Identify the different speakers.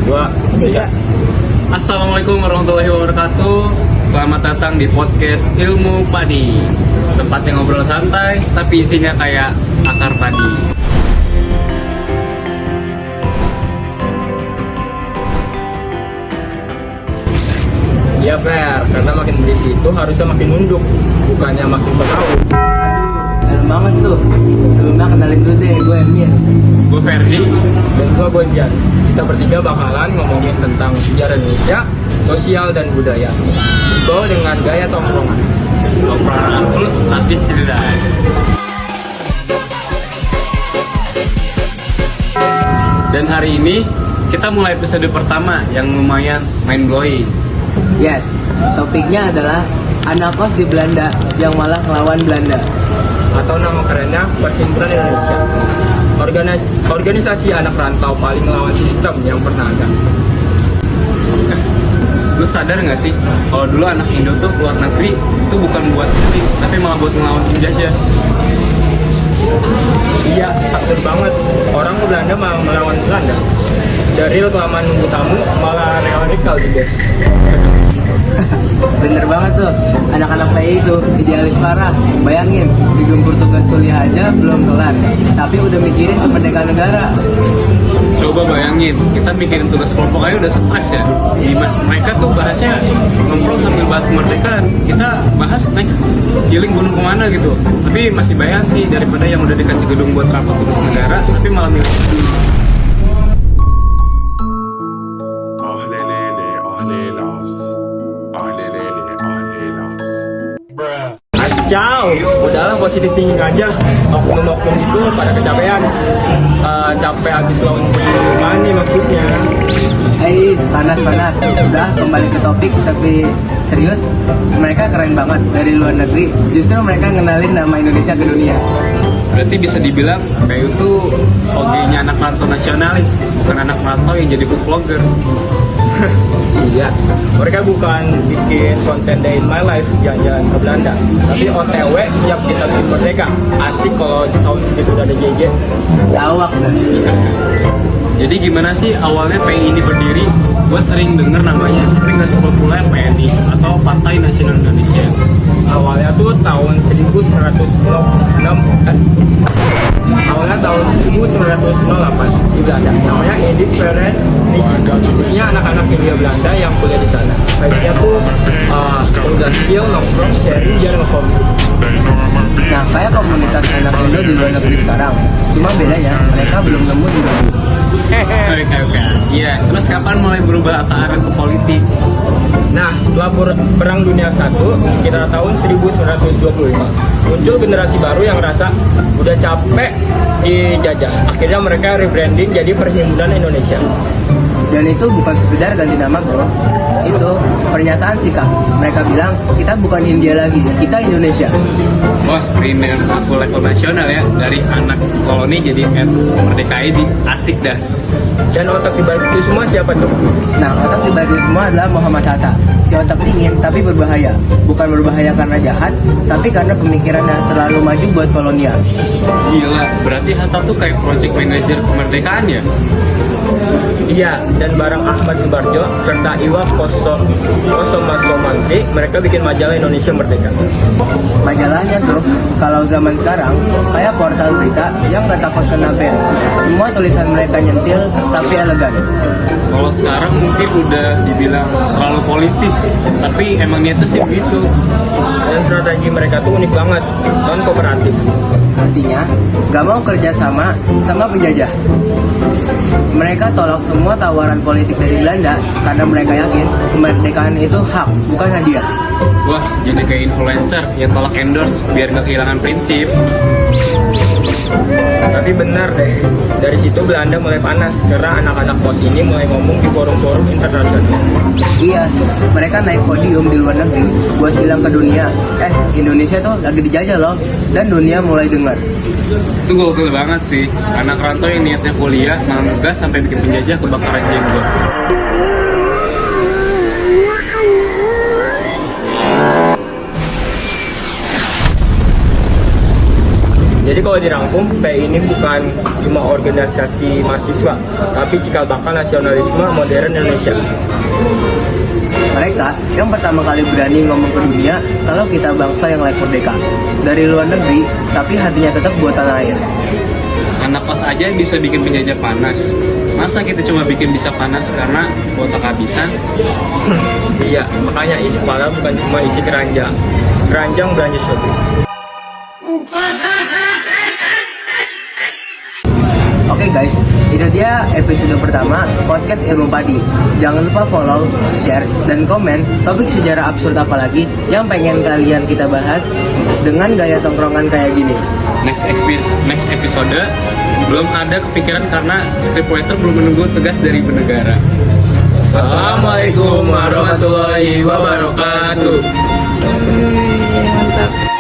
Speaker 1: 2, 3.
Speaker 2: Assalamualaikum warahmatullahi wabarakatuh. Selamat datang di podcast Ilmu Padi, tempat yang ngobrol santai tapi isinya kayak akar padi.
Speaker 1: Iya fair, karena makin berisi itu harusnya makin nunduk, bukannya makin so tau.
Speaker 3: Dalam banget tuh. Sebelumnya kenalin dulu deh, gue Emir.
Speaker 2: Gue Ferdi.
Speaker 1: Dan gue Dian. Kita bertiga bakalan ngomongin tentang sejarah Indonesia, sosial dan budaya. Itu dengan gaya tongkrongan.
Speaker 2: Tongkrongan absurd tapi cerdas. Dan hari ini kita mulai episode pertama yang lumayan mind blowing.
Speaker 3: Yes, topiknya adalah anak kos di Belanda yang malah ngelawan Belanda.
Speaker 1: Atau nama kerennya Perhimpunan Indonesia. Organisasi anak rantau paling melawan sistem yang pernah ada.
Speaker 2: Lu sadar gak sih kalau dulu anak Indo tuh keluar negeri itu bukan buat beli, tapi malah buat ngelawan penjajah.
Speaker 1: Iya, absurd banget. Orang ke Belanda malah melawan Belanda. Dari kelamaan nunggu tamu malah neoliberalis di guys.
Speaker 3: Bener banget tuh, anak-anak PI itu idealis parah. Bayangin, digempur tugas kuliah aja belum kelar, tapi udah mikirin kemerdekaan negara.
Speaker 2: Coba bayangin, kita mikirin tugas kelompok aja udah stres ya. Mereka tuh bahasnya nongkrong sambil bahas kemerdekaan. Kita bahas next healing gunung kemana gitu. Tapi masih bayang sih daripada yang udah dikasih gedung buat rapat tugas negara, tapi malah milih.
Speaker 1: Ciao, udahlah positif thinking aja. Oknum-oknum itu pada kecapean. Capek habis lawan pengumuman nih maksudnya.
Speaker 3: Panas. Udah kembali ke topik, tapi serius, mereka keren banget dari luar negeri. Justru mereka ngenalin nama Indonesia ke dunia.
Speaker 2: Berarti bisa dibilang kayak itu OG-nya anak rantau nasionalis, bukan anak rantau yang jadi food vlogger.
Speaker 1: Iya, mereka bukan bikin konten day in my life jalan-jalan ke Belanda, tapi OTW siap kita bikin merdeka. Asik kalau di tahun segitu udah ada JJ.
Speaker 3: Lawak dah.
Speaker 2: Jadi gimana sih awalnya PI ini berdiri? Gue sering denger namanya, tapi nggak sepopuler PNI atau Partai Nasional Indonesia.
Speaker 1: Awalnya tuh tahun 1906. Awalnya tahun 1908 di Belanda. Namanya Independent Niji. Isinya anak-anak Hindia Belanda yang kuliah di sana. Baiknya tuh udah skill, nongkrong, sharing, dan ngekongsi.
Speaker 3: Nah, kayak komunitas anak Indo di luar negeri sekarang. Cuma bedanya, mereka belum nemu di Indo.
Speaker 2: Oke. Iya, terus kapan mulai berubah arah ke politik?
Speaker 1: Nah, setelah Perang Dunia I, sekitar tahun 1925, muncul generasi baru yang rasa udah capek dijajah. Akhirnya mereka rebranding jadi Perhimpunan Indonesia.
Speaker 3: Dan itu bukan sekedar ganti nama bro, itu pernyataan sikap. Mereka bilang kita bukan India lagi, kita Indonesia.
Speaker 2: Wah, rename aku level nasional ya, dari anak koloni jadi merdeka ID, asik dah.
Speaker 1: Dan otak dibalik itu semua siapa tuh?
Speaker 3: Nah, otak dibalik itu semua adalah Muhammad Hatta. Si otak dingin tapi berbahaya. Bukan berbahaya karena jahat, tapi karena pemikirannya terlalu maju buat kolonial.
Speaker 2: Gila, berarti Hatta tuh kayak project manager kemerdekaan ya?
Speaker 1: Iya, dan bareng Ahmad Subarjo serta Iwa Kosomasomantri, mereka bikin majalah Indonesia Merdeka.
Speaker 3: Majalahnya tuh, kalau zaman sekarang, kayak portal berita yang gak takut kena ban. Semua tulisan mereka nyentil, tapi elegan.
Speaker 2: Kalau sekarang mungkin udah dibilang terlalu politis, tapi emang niatnya sih begitu.
Speaker 1: Dan strategi mereka tuh unik banget, non kooperatif.
Speaker 3: Artinya, gak mau kerja sama penjajah. Mereka tolak semua tawaran politik dari Belanda karena mereka yakin kemerdekaan itu hak, bukan hadiah.
Speaker 2: Wah, jadi kayak influencer yang tolak endorse biar nggak kehilangan prinsip.
Speaker 1: Tapi benar deh, dari situ Belanda mulai panas karena anak-anak pos ini mulai ngomong di forum-forum internasional.
Speaker 3: Iya, mereka naik podium di luar negeri buat bilang ke dunia, Indonesia tuh lagi dijajah loh, dan dunia mulai dengar.
Speaker 2: Itu gokil banget sih, anak rantau yang niatnya kuliah malah ngegas sampai bikin penjajah kebakaran jenggot.
Speaker 1: Jadi kalau dirangkum, PI ini bukan cuma organisasi mahasiswa, tapi cikal bakal nasionalisme modern Indonesia.
Speaker 3: Mereka yang pertama kali berani ngomong ke dunia kalau kita bangsa yang layak merdeka. Dari luar negeri, tapi hatinya tetap buat tanah air.
Speaker 2: Anak kos aja bisa bikin penjajah panas. Masa kita cuma bikin bisa panas karena kuota kehabisan?
Speaker 1: Iya, makanya isi kepala bukan cuma isi keranjang. Keranjang belanja shopping.
Speaker 3: Oke guys, itu dia episode pertama podcast Ilmu Padi. Jangan lupa follow, share, dan komen topik sejarah absurd apa lagi yang pengen kalian kita bahas dengan gaya tongkrongan kayak gini.
Speaker 2: Next episode belum ada kepikiran karena scriptwriter belum menunggu tegas dari bernegara.
Speaker 1: Assalamualaikum warahmatullahi wabarakatuh.
Speaker 3: Mantap.